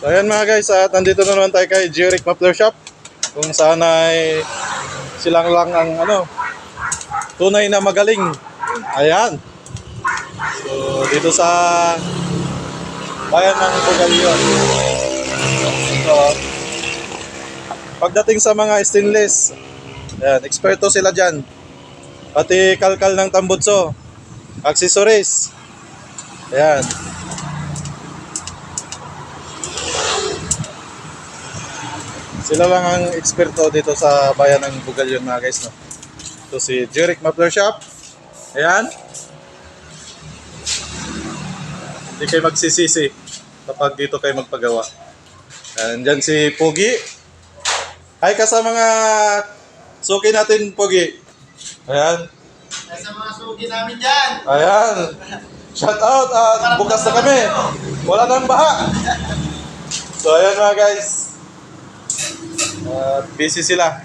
So ayan mga guys, at nandito na naman tayo kay Jeric Muffler Shop, kung saan ay silang lang ang tunay na magaling. Ayan. So dito sa bayan ng Bugalyon. So pagdating sa mga stainless, ayan, eksperto sila dyan. Pati kalkal ng tambutso, accessories. Ayan. Sila lang ang eksperto dito sa bayan ng Bugalyon mga guys, no? Ito si Jeric Muffler Shop. Ayan. Hindi kayo magsisisi kapag dito kayo magpagawa. And dyan si Pogi. Hi ka sa mga suki natin, Pogi. Ayan. Sa mga suki namin dyan. Ayan. Shout out. Bukas na kami. Wala nang baha. So ayan mga guys. Busy sila.